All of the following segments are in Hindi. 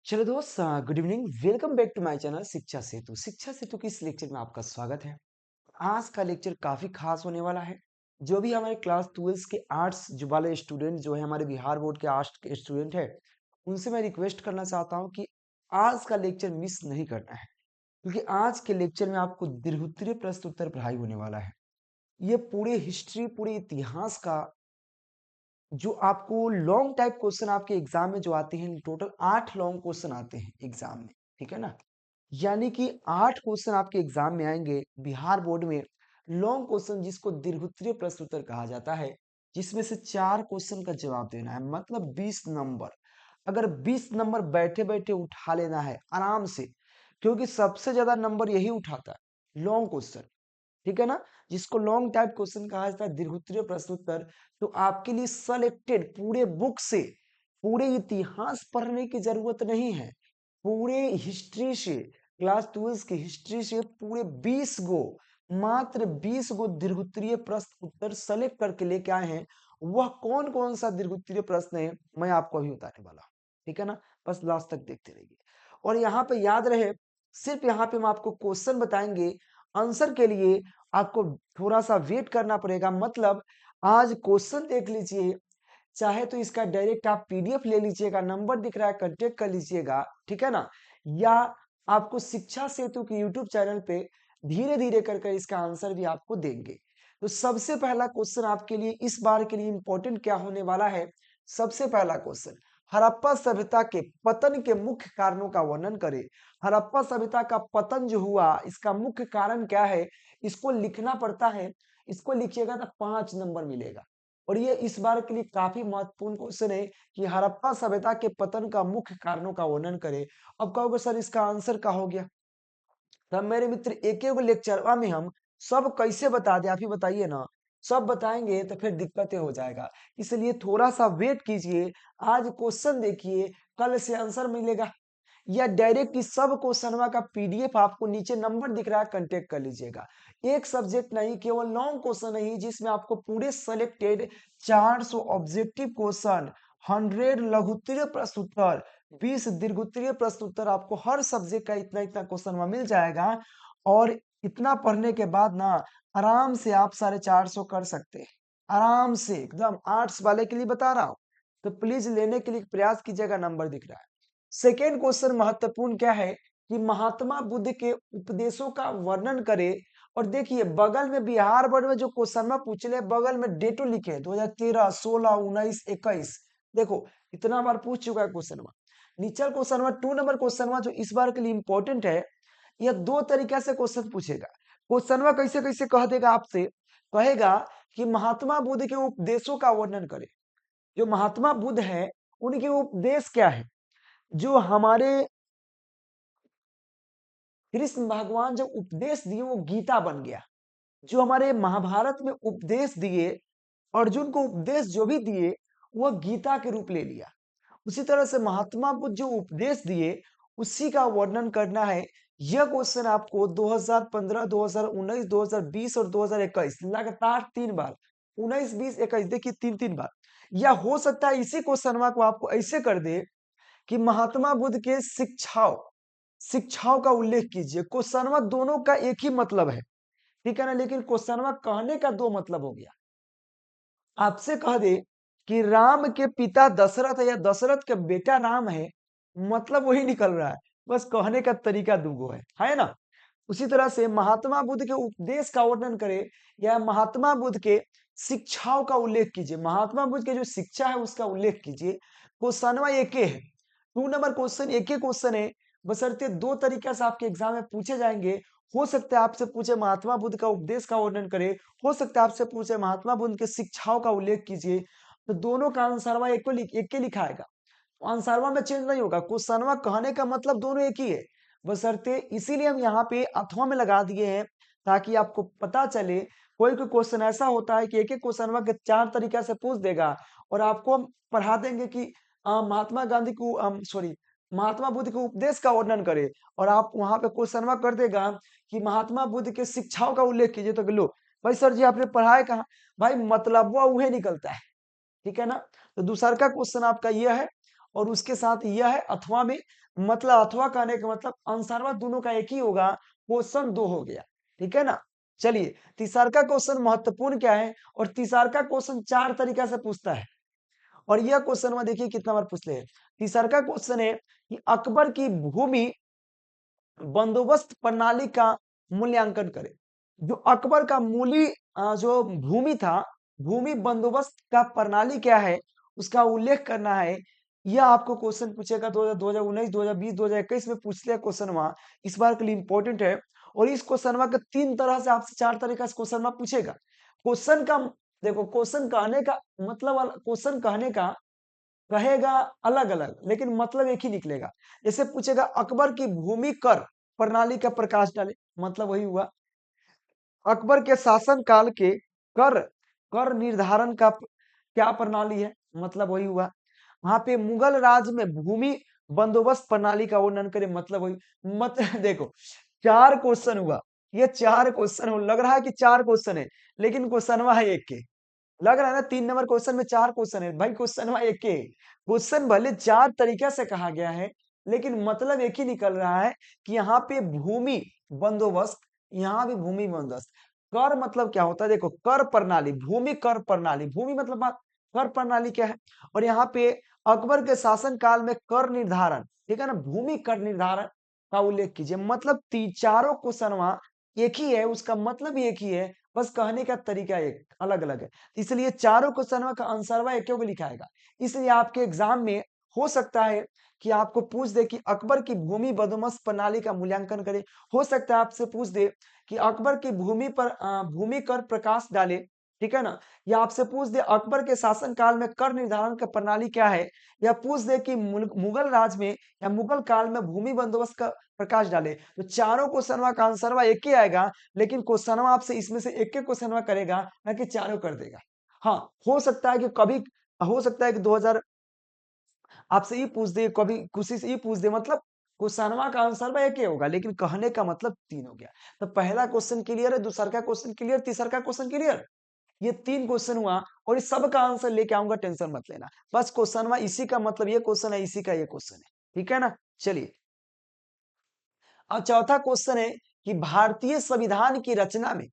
चलो दोस्त, good evening. Welcome back to my channel Shiksha Setu. शिक्षा सेतु की इस लेक्चर में आपका स्वागत है। आज का लेक्चर काफी खास होने वाला है। जो भी हमारे क्लास 12 के आर्ट्स जो वाले स्टूडेंट जो है, हमारे बिहार बोर्ड के आर्ट्स के स्टूडेंट है, उनसे मैं रिक्वेस्ट करना चाहता हूँ कि आज का लेक्चर मिस नहीं करना है, क्योंकि आज के लेक्चर में आपको दीर्घोत्तरीय प्रश्न उत्तर पढ़ाई होने वाला है। ये पूरे हिस्ट्री, पूरे इतिहास का जो आपको लॉन्ग टाइप क्वेश्चन आपके एग्जाम में जो आते हैं, टोटल 8 लॉन्ग क्वेश्चन आते हैं एग्जाम में, ठीक है ना। यानी कि 8 क्वेश्चन आपके एग्जाम में आएंगे बिहार बोर्ड में, लॉन्ग क्वेश्चन जिसको दीर्घोत्तरीय प्रश्न उत्तर कहा जाता है, जिसमें से 4 क्वेश्चन का जवाब देना है, मतलब 20 नंबर। अगर 20 नंबर बैठे बैठे उठा लेना है आराम से, क्योंकि सबसे ज्यादा नंबर यही उठाता है लॉन्ग क्वेश्चन, ठीक है ना, जिसको लॉन्ग टाइप क्वेश्चन कहा जाता है, दीर्घोत्तरीय प्रश्न उत्तर। तो आपके लिए सेलेक्टेड पूरे बुक से, पूरे इतिहास पढ़ने की जरूरत नहीं है, पूरे हिस्ट्री से, क्लास 12 की हिस्ट्री से पूरे 20 गो, मात्र 20 गो दीर्घोत्तरीय प्रश्न उत्तर सेलेक्ट करके लेके आए हैं। वह कौन कौन सा दीर्घोत्तरीय प्रश्न है, मैं आपको अभी बताने वाला हूं, ठीक है ना। बस लास्ट तक देखते रहिए। और यहाँ पे याद रहे, सिर्फ यहाँ पे हम आपको क्वेश्चन बताएंगे, आंसर के लिए आपको थोड़ा सा वेट करना पड़ेगा। मतलब आज क्वेश्चन देख लीजिए, चाहे तो इसका डायरेक्ट आप पीडीएफ ले लीजिएगा, नंबर दिख रहा है, कांटेक्ट कर लीजिएगा, ठीक है ना। या आपको शिक्षा सेतु के यूट्यूब चैनल पे धीरे धीरे कर इसका आंसर भी आपको देंगे। तो सबसे पहला क्वेश्चन आपके लिए इस बार के लिए इंपॉर्टेंट क्या होने वाला है। सबसे पहला क्वेश्चन, हड़प्पा सभ्यता के पतन के मुख्य कारणों का वर्णन करें। हड़प्पा सभ्यता का पतन जो हुआ, इसका मुख्य कारण क्या है, इसको लिखना पड़ता है। इसको लिखिएगा तो 5 नंबर मिलेगा। और ये इस बार के लिए काफी महत्वपूर्ण क्वेश्चन है कि हड़प्पा सभ्यता के पतन का मुख्य कारणों का वर्णन करें। अब कहोगे सर इसका आंसर क्या हो गया। तब मेरे मित्र एक एक लेक्चर में हम सब कैसे बता दे, आप ही बताइए ना। सब बताएंगे तो फिर दिक्कतें हो जाएगा, इसलिए थोड़ा सा वेट कीजिए। आज क्वेश्चन देखिए, कल से आंसर मिलेगा। या डायरेक्ट इस सब क्वेश्चनवा का पीडीएफ आपको नीचे नंबर दिख रहा है, कांटेक्ट कर लीजिएगा। एक सब्जेक्ट नहीं, केवल लॉन्ग क्वेश्चन नहीं, जिसमें आपको पूरे सेलेक्टेड 400 ऑब्जेक्टिव क्वेश्चन, 100 लघुत्तरीय प्रश्न उत्तर, 20 दीर्घोत्तरीय प्रश्न उत्तर, आपको हर सब्जेक्ट का इतना इतना क्वेश्चन मिल जाएगा। और इतना पढ़ने के बाद ना आराम से आप 450 कर सकते हैं, आराम से एकदम। आर्ट्स वाले के लिए बता रहा हूं, तो प्लीज लेने के लिए प्रयास कीजिएगा, नंबर दिख रहा है। सेकेंड क्वेश्चन महत्वपूर्ण क्या है कि महात्मा बुद्ध के उपदेशों का वर्णन करे। और देखिए बगल में बिहार बोर्ड में जो क्वेश्चन में पूछ ले, बगल में डेटो लिखे 2013, 16, 19, 21। देखो इतना बार पूछ चुका है क्वेश्चन में। नीचे क्वेश्चन में 2 नंबर क्वेश्चन में जो इस बार के लिए इंपॉर्टेंट है, यह 2 तरीका से क्वेश्चन पूछेगा। क्वेश्चन में कैसे कैसे कह देगा आपसे, कहेगा कि महात्मा बुद्ध के उपदेशों का वर्णन करे। जो महात्मा बुद्ध है, उनके उपदेश क्या है। जो हमारे कृष्ण भगवान जब उपदेश दिए, वो गीता बन गया। जो हमारे महाभारत में उपदेश दिए, अर्जुन को उपदेश जो भी दिए, वह गीता के रूप ले लिया। उसी तरह से महात्मा बुद्ध जो उपदेश दिए, उसी का वर्णन करना है। यह क्वेश्चन आपको 2015, 2019, 2020 और 2021 लगातार 3 बार, 19, 20, 21, देखिए 3 बार। या हो सकता है इसी क्वेश्चन को आपको ऐसे कर दे कि महात्मा बुद्ध के शिक्षाओं शिक्षाओं का उल्लेख कीजिए। क्वेश्चनवा दोनों का एक ही मतलब है, ठीक है ना, लेकिन क्वेश्चनवा कहने का 2 मतलब हो गया। आपसे कह दे कि राम के पिता दशरथ है या दशरथ का बेटा राम है, मतलब वही निकल रहा है, बस कहने का तरीका दुगो है ना। उसी तरह से महात्मा बुद्ध के उपदेश का वर्णन करे या महात्मा बुद्ध के शिक्षाओं का उल्लेख कीजिए। महात्मा बुद्ध के जो शिक्षा है उसका उल्लेख कीजिए। क्वेश्चनवा एक ही है, 2 नंबर क्वेश्चन एक ही क्वेश्चन है, बशर्ते 2 तरीके से आपके एग्जाम में पूछे जाएंगे। हो सकता है आपसे पूछे महात्मा बुद्ध का उपदेश का वर्णन करे, हो सकता है आपसे पूछे महात्मा बुद्ध के शिक्षाओं का उल्लेख कीजिए। तो दोनों का आंसरवा एक ही लिखाएगा, आंसरवा में चेंज नहीं होगा। क्वेश्चनवा कहने का मतलब दोनों एक ही है, बशर्ते इसीलिए हम यहाँ पे अथवा में लगा दिए हैं, ताकि आपको पता चले। कोई कोई क्वेश्चन ऐसा होता है कि एक एक क्वेश्चनवा के 4 तरीके से पूछ देगा, और आपको हम पढ़ा देंगे कि महात्मा गांधी को सॉरी महात्मा बुद्ध के उपदेश का वर्णन करे, और आप वहां पे क्वेश्चनवा कर देगा कि महात्मा बुद्ध के शिक्षाओं का उल्लेख कीजिए। तो लो भाई सर जी आपने पढ़ाया कहाँ, भाई मतलब वो उहे निकलता है, ठीक है ना। तो दूसरा का क्वेश्चन आपका यह है, और उसके साथ यह है अथवा में मतलब अथवा कहने का मतलब आंसरवा दोनों का एक ही होगा, क्वेश्चन दो हो गया, ठीक है ना। चलिए तीसरा का क्वेश्चन महत्वपूर्ण क्या है, और तीसरा का क्वेश्चन चार तरीका से पूछता है, और यह क्वेश्चन में देखिए कितना बार पूछ ले। तीसरा का क्वेश्चन है कि अकबर की भूमि बंदोबस्त प्रणाली का मूल्यांकन करें। जो अकबर का जो भूमि था, भूमि बंदोबस्त का प्रणाली क्या है, उसका उल्लेख करना है। यह आपको क्वेश्चन पूछेगा 2019, 2020, 2021 में पूछ लिया क्वेश्चन वहां, इस बार के लिए इंपॉर्टेंट है। और इस क्वेश्चन का तीन तरह से आपसे चार तरीका से क्वेश्चन पूछेगा। क्वेश्चन का देखो, क्वेश्चन कहने का मतलब, क्वेश्चन कहने का कहेगा अलग अलग, लेकिन मतलब एक ही निकलेगा। जैसे पूछेगा अकबर की भूमि कर प्रणाली का प्रकाश डाले, मतलब वही हुआ। अकबर के शासन काल के कर कर निर्धारण का क्या प्रणाली है, मतलब वही हुआ। वहां पे मुगल राज में भूमि बंदोबस्त प्रणाली का वर्णन करे, मतलब वही। मत देखो, चार क्वेश्चन हुआ, ये चार क्वेश्चन हो, लग रहा है कि चार क्वेश्चन है, लेकिन क्वेश्चन है एक के। लग रहा है ना 3 नंबर क्वेश्चन में चार क्वेश्चन है, भाई क्वेश्चन वहां एक के। क्वेश्चन भले चार तरीके से कहा गया है, लेकिन मतलब एक ही निकल रहा है कि यहाँ पे भूमि बंदोबस्त, यहाँ भी भूमि बंदोबस्त। कर मतलब क्या होता है, देखो कर प्रणाली, भूमि कर प्रणाली, भूमि मतलब कर प्रणाली क्या है। और यहाँ पे अकबर के शासन काल में कर निर्धारण, ठीक है ना, भूमि कर निर्धारण का उल्लेख कीजिए। मतलब चारों क्वेश्चन वहां एक ही है, उसका मतलब भी एक ही है, बस कहने का तरीका एक अलग अलग है। इसलिए चारों क्वेश्चन का आंसर एक लिखाएगा। इसलिए आपके एग्जाम में हो सकता है कि आपको पूछ दे कि अकबर की भूमि बंदोबस्त प्रणाली का मूल्यांकन करे। हो सकता है आपसे पूछ दे कि अकबर की भूमि पर भूमि कर प्रकाश डाले, ठीक है ना। या आपसे पूछ दे अकबर के शासन काल में कर निर्धारण का प्रणाली क्या है। या पूछ दे कि मुगल राज में या मुगल काल में भूमि बंदोबस्त का प्रकाश डाले। तो चारों क्वेश्चन का आंसर एक ही आएगा, लेकिन क्वेश्चन आपसे इसमें से एक क्वेश्चन करेगा, ना कि चारों कर देगा। हाँ, हो सकता है कि कभी, हो सकता है कि 2000 आपसे ये पूछ दे, कभी किसी से ये पूछ दे, मतलब क्वेश्चनवा का आंसर एक ही होगा, लेकिन कहने का मतलब तीन हो गया। तो पहला क्वेश्चन क्लियर है, दूसरा का क्वेश्चन क्लियर, तीसरा का क्वेश्चन क्लियर। ये तीन क्वेश्चन हुआ, और इस सब का आंसर लेके आऊंगा, टेंशन मत लेना। बस क्वेश्चनवा इसी का मतलब ये क्वेश्चन है, इसी का ये क्वेश्चन है, ठीक है ना। चलिए अब चौथा क्वेश्चन है कि भारतीय संविधान की रचना में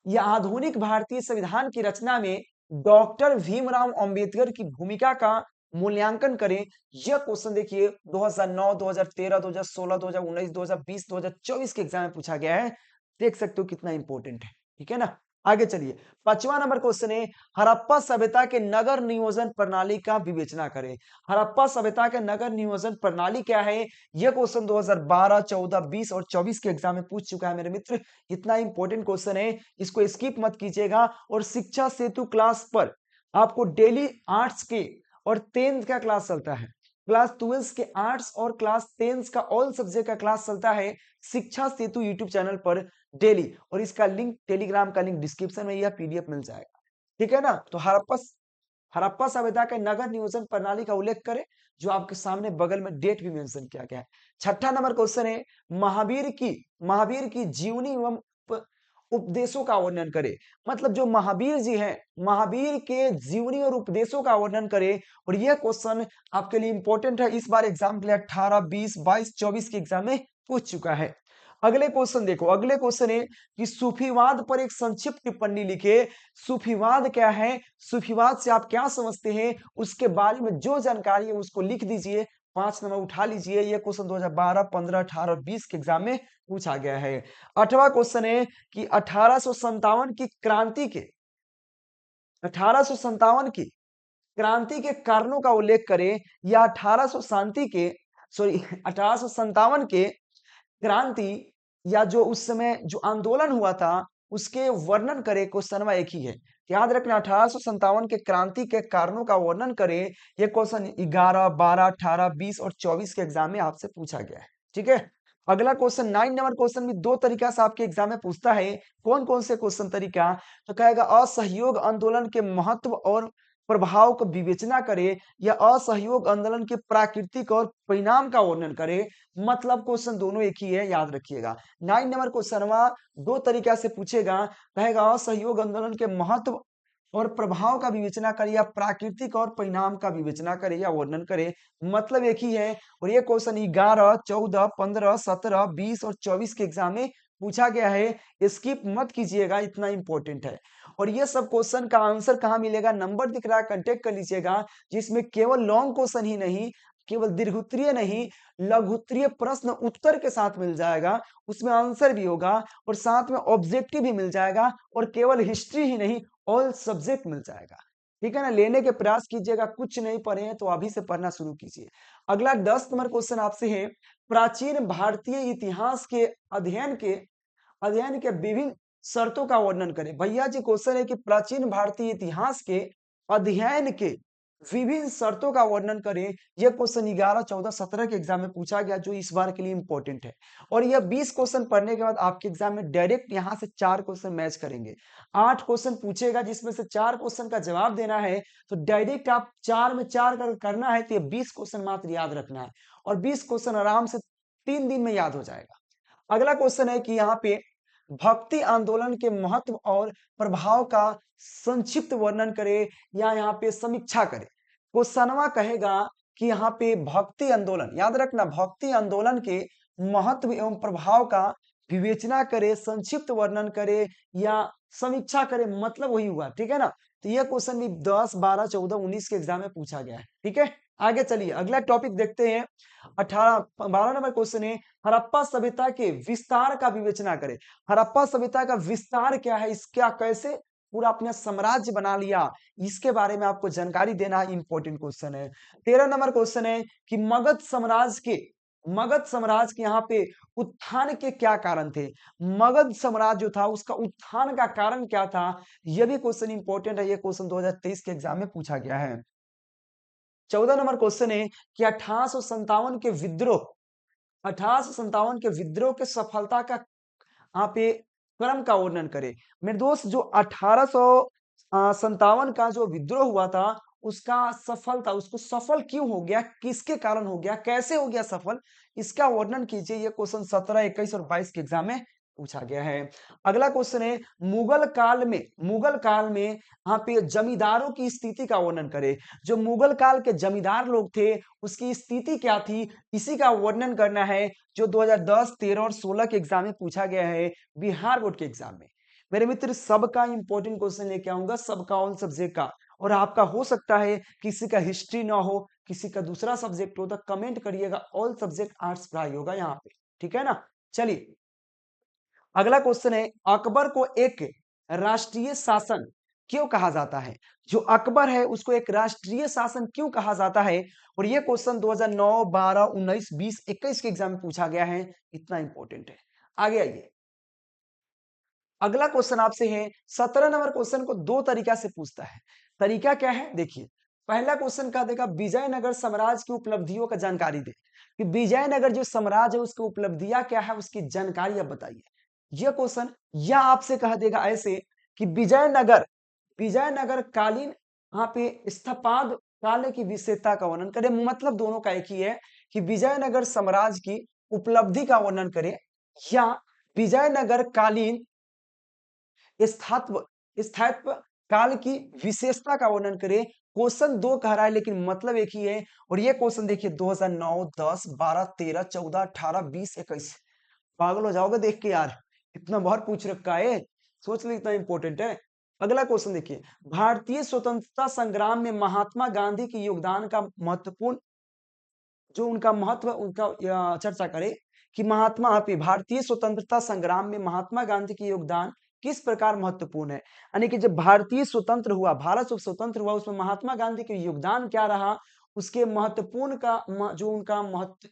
या आधुनिक भारतीय संविधान की रचना में डॉक्टर भीमराव अंबेडकर की भूमिका का मूल्यांकन करें। यह क्वेश्चन देखिए 2009, 2013, 2016, 2019, 2020, 2024 के एग्जाम में पूछा गया है। देख सकते हो कितना इंपॉर्टेंट है, ठीक है ना। आगे चलिए, 5वां नंबर क्वेश्चन है हड़प्पा सभ्यता के नगर नियोजन प्रणाली का विवेचना करें। हड़प्पा सभ्यता के नगर नियोजन प्रणाली क्या है, यह क्वेश्चन 2012, 14, 20 और 24 के एग्जाम में पूछ चुका है मेरे मित्र। इतना इंपॉर्टेंट क्वेश्चन है, इसको स्किप मत कीजिएगा। और शिक्षा सेतु क्लास पर आपको डेली आर्ट्स के और 10th का क्लास चलता है, क्लास 12 के आर्ट्स और क्लास 10 का ऑल सब्जेक्ट का क्लास चलता है शिक्षा सेतु यूट्यूब चैनल पर डेली। और इसका लिंक, टेलीग्राम का लिंक डिस्क्रिप्शन में या पीडीएफ मिल जाएगा, ठीक है ना। तो हड़प्पा सभ्यता के नगर नियोजन प्रणाली का उल्लेख करें, जो आपके सामने बगल में डेट भी मेंशन किया गया है। 6वां नंबर क्वेश्चन है महावीर की जीवनी एवं उपदेशों का वर्णन करे। मतलब जो महावीर जी हैं, महावीर के जीवनी और उपदेशों का वर्णन करे। और यह क्वेश्चन आपके लिए इंपॉर्टेंट है, इस बार एग्जाम के लिए 18, 20, 22, 24 के एग्जाम में पूछ चुका है। अगले क्वेश्चन देखो, अगले क्वेश्चन है कि सूफीवाद पर एक संक्षिप्त टिप्पणी लिखे। सूफीवाद क्या है, सूफीवाद से आप क्या समझते हैं, उसके बारे में जो जानकारी है उसको लिख दीजिए, 5 नंबर उठा लीजिए। यह क्वेश्चन 2012, 15, 18 और 20 के एग्जाम में पूछा गया है। 8वां क्वेश्चन है कि 1857 की क्रांति के 1857 की क्रांति के कारणों का उल्लेख करें, या 1800 शांति के सॉरी 1857 के क्रांति या जो उस समय जो आंदोलन हुआ था उसके वर्णन करे। क्वेश्चन एक ही है, याद रखना 1857 के क्रांति के कारणों का वर्णन करें। ये क्वेश्चन 11, 12, 18, 20 और 24 के एग्जाम में आपसे पूछा गया है, ठीक है। अगला क्वेश्चन 9 नंबर क्वेश्चन भी दो तरीका से आपके एग्जाम में पूछता है। कौन कौन से क्वेश्चन तरीका, तो कहेगा असहयोग आंदोलन के महत्व और प्रभाव को विवेचना करे, या असहयोग आंदोलन के प्राकृतिक और परिणाम का वर्णन करे। मतलब क्वेश्चन दोनों एक ही है, याद रखिएगा। 9 नंबर क्वेश्चन दो तरीका से पूछेगा, कहेगा असहयोग आंदोलन के महत्व और प्रभाव का विवेचना करे या प्राकृतिक और परिणाम का विवेचना करे या वर्णन करे, मतलब एक ही है। और ये क्वेश्चन 11, 14, 15, 17, 20 और 24 के एग्जाम में पूछा गया है। स्किप मत कीजिएगा, इतना इंपॉर्टेंट है। और ये सब क्वेश्चन का आंसर कहाँ मिलेगा, नंबर दिख रहा है, कांटेक्ट कर लीजिएगा, जिसमें केवल लॉन्ग क्वेश्चन ही नहीं, केवल दीर्घोत्तरीय नहीं, लघुत्तरीय प्रश्न उत्तर के साथ मिल जाएगा, उसमें आंसर भी होगा और साथ में ऑब्जेक्टिव भी मिल जाएगा, और केवल हिस्ट्री ही नहीं, ऑल सब्जेक्ट मिल जाएगा। ठीक है ना, लेने के प्रयास कीजिएगा, कुछ नहीं पढ़े हैं तो अभी से पढ़ना शुरू कीजिए। अगला 10 नंबर क्वेश्चन आपसे है, प्राचीन भारतीय इतिहास के अध्ययन के विभिन्न शर्तों का वर्णन करें। भैया जी क्वेश्चन है कि प्राचीन भारतीय इतिहास के अध्ययन के विभिन्न शर्तों का वर्णन करें। यह क्वेश्चन 11, 14, 17 के एग्जाम में पूछा गया, जो इस बार के लिए इंपॉर्टेंट है। और यह 20 क्वेश्चन पढ़ने के बाद आपके एग्जाम में डायरेक्ट यहां से 4 क्वेश्चन मैच करेंगे। 8 क्वेश्चन पूछेगा, जिसमें से 4 क्वेश्चन का जवाब देना है, तो डायरेक्ट आप 4 में 4 करना है, तो ये 20 क्वेश्चन मात्र याद रखना है, और 20 क्वेश्चन आराम से 3 दिन में याद हो जाएगा। अगला क्वेश्चन है कि यहाँ पे भक्ति आंदोलन के महत्व और प्रभाव का संक्षिप्त वर्णन करे या यहाँ पे समीक्षा करे। क्वेश्चनवा कहेगा कि यहाँ पे भक्ति आंदोलन, याद रखना, भक्ति आंदोलन के महत्व एवं प्रभाव का विवेचना करे, संक्षिप्त वर्णन करे या समीक्षा करे, मतलब वही हुआ। ठीक है ना, तो यह क्वेश्चन भी 10, 12, 14, 19 के एग्जाम में पूछा गया है। ठीक है, आगे चलिए अगला टॉपिक देखते हैं। 12 नंबर क्वेश्चन है, हड़प्पा सभ्यता के विस्तार का विवेचना करें। हड़प्पा सभ्यता का विस्तार क्या है, इसका कैसे पूरा अपना साम्राज्य बना लिया, इसके बारे में आपको जानकारी देना इंपॉर्टेंट क्वेश्चन है। 13 नंबर क्वेश्चन है कि मगध साम्राज्य के यहाँ पे उत्थान के क्या कारण थे। मगध साम्राज्य जो था उसका उत्थान का कारण क्या था, यह भी क्वेश्चन इंपॉर्टेंट है। यह क्वेश्चन 2023 के एग्जाम में पूछा गया है। 14 नंबर क्वेश्चन है कि 1857 के विद्रोह के सफलता का यहाँ पे क्रम का वर्णन करें। मेरे दोस्त, जो 1857 का जो विद्रोह हुआ था, उसका सफलता, उसको सफल क्यों हो गया, किसके कारण हो गया, कैसे हो गया सफल, इसका वर्णन कीजिए। ये क्वेश्चन 17, 21 और 22 के एग्जाम में पूछा गया है। अगला क्वेश्चन है, मुगल काल में यहाँ पे जमींदारों की स्थिति का वर्णन करें। जो मुगल काल के जमींदार लोग थे, उसकी स्थिति क्या थी, इसी का वर्णन करना है, जो 2010, 13 और 16 के एग्जाम में पूछा गया है, बिहार बोर्ड के एग्जाम में। मेरे मित्र, सबका इंपॉर्टेंट क्वेश्चन लेके आऊंगा, सबका ऑल सब्जेक्ट का। और आपका हो सकता है किसी का हिस्ट्री ना हो, किसी का दूसरा सब्जेक्ट हो, तो कमेंट करिएगा, ऑल सब्जेक्ट आर्ट्स पढ़ाई होगा यहाँ पे। ठीक है ना, चलिए अगला क्वेश्चन है, अकबर को एक राष्ट्रीय शासन क्यों कहा जाता है। जो अकबर है उसको एक राष्ट्रीय शासन क्यों कहा जाता है। और ये क्वेश्चन 2009, 12, 19, 20, 21 के एग्जाम में पूछा गया है, इतना इंपॉर्टेंट है। आगे आइए, अगला क्वेश्चन आपसे है, 17 नंबर क्वेश्चन को दो तरीका से पूछता है। तरीका क्या है, देखिए, पहला क्वेश्चन क्या देगा, विजयनगर साम्राज्य की उपलब्धियों का जानकारी दे, कि विजयनगर जो साम्राज्य है उसकी उपलब्धियां क्या है, उसकी जानकारी आप बताइए। यह क्वेश्चन, या आपसे कह देगा ऐसे कि विजयनगर कालीन यहाँ पे स्थापत्य काल की विशेषता का वर्णन करें, मतलब दोनों का एक ही है, कि विजयनगर साम्राज्य की उपलब्धि का वर्णन करें, या विजयनगर कालीन स्थात्व स्थायित्व काल की विशेषता का वर्णन करें। क्वेश्चन दो कह रहा है, लेकिन मतलब एक ही है। और ये क्वेश्चन देखिए 2009, 10, 12, 13, 14, 18, 20, 21, पागल हो जाओगे देख के यार, इतना बार पूछ रखा है, सोच लो इतना इंपॉर्टेंट है। अगला क्वेश्चन देखिए, भारतीय स्वतंत्रता संग्राम में महात्मा गांधी के योगदान का महत्वपूर्ण, जो उनका महत्व, उनका चर्चा करें, कि भारतीय स्वतंत्रता संग्राम में महात्मा गांधी के योगदान किस प्रकार महत्वपूर्ण है। यानी कि जब भारतीय स्वतंत्र हुआ, भारत जब स्वतंत्र हुआ, उसमें महात्मा गांधी के योगदान क्या रहा, उसके महत्वपूर्ण का जो उनका महत्व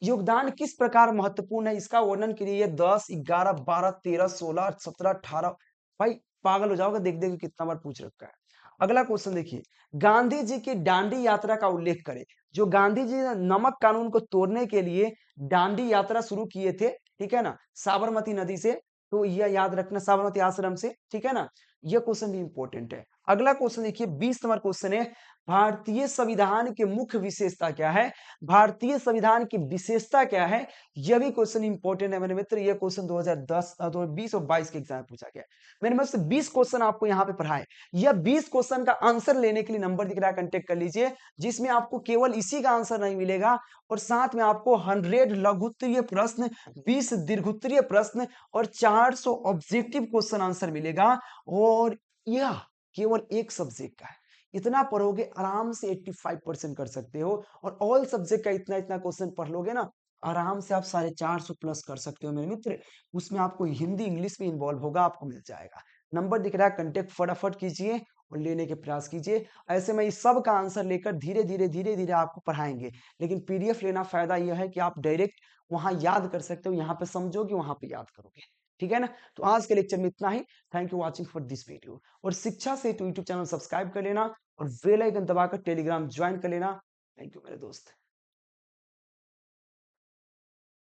योगदान किस प्रकार महत्वपूर्ण है, इसका वर्णन के लिए 10, 11, 12, 13, 16, 17, 18, भाई पागल हो जाओगे देख देख के कितना बार पूछ रखा है। अगला क्वेश्चन देखिए, गांधी जी की दांडी यात्रा का उल्लेख करें। जो गांधी जी ने नमक कानून को तोड़ने के लिए दांडी यात्रा शुरू किए थे, ठीक है ना, साबरमती नदी से, तो यह याद रखना, साबरमती आश्रम से, ठीक है ना, यह क्वेश्चन भी इंपॉर्टेंट है। अगला क्वेश्चन देखिए 20 नंबर क्वेश्चन है, भारतीय संविधान की मुख्य विशेषता क्या है? भारतीय संविधान की विशेषता क्या है? यह भी क्वेश्चन इंपॉर्टेंट है मेरे मित्र। यह क्वेश्चन 2020 और 22 के एग्जाम में पूछा गया है। मैंने बस 20 क्वेश्चन आपको यहाँ पे पढ़ाए। यह 20 क्वेश्चन का आंसर लेने के लिए नंबर दिख रहा है, कांटेक्ट कर लीजिए, जिसमें आपको केवल इसी का आंसर नहीं मिलेगा और साथ में आपको 100 लघुत्तरीय प्रश्न, 20 दीर्घोत्तरीय प्रश्न और 400 ऑब्जेक्टिव क्वेश्चन आंसर मिलेगा। और यह केवल एक सब्जेक्ट का है। इतना पढ़ोगे आराम से 85% कर सकते हो और ऑल सब्जेक्ट का इतना इतना क्वेश्चन पढ़ लोगे ना, आराम से आप 450 प्लस कर सकते हो मेरे मित्र। उसमें आपको हिंदी इंग्लिश भी इन्वॉल्व होगा, आपको मिल जाएगा। नंबर दिख रहा है, कांटेक्ट फटाफट कीजिए और लेने के प्रयास कीजिए। ऐसे में इस सब का आंसर लेकर धीरे धीरे आपको पढ़ाएंगे। लेकिन पीडीएफ लेना फायदा यह है कि आप डायरेक्ट वहां याद कर सकते हो, यहाँ पे समझोगे वहां पे याद करोगे। ठीक है ना? तो आज के लेक्चर में इतना ही। Thank you watching for this video. और Shiksha Setu YouTube channel subscribe कर लेना और बेल आइकन दबाकर टेलीग्राम ज्वाइन कर लेना। थैंक यू मेरे दोस्त।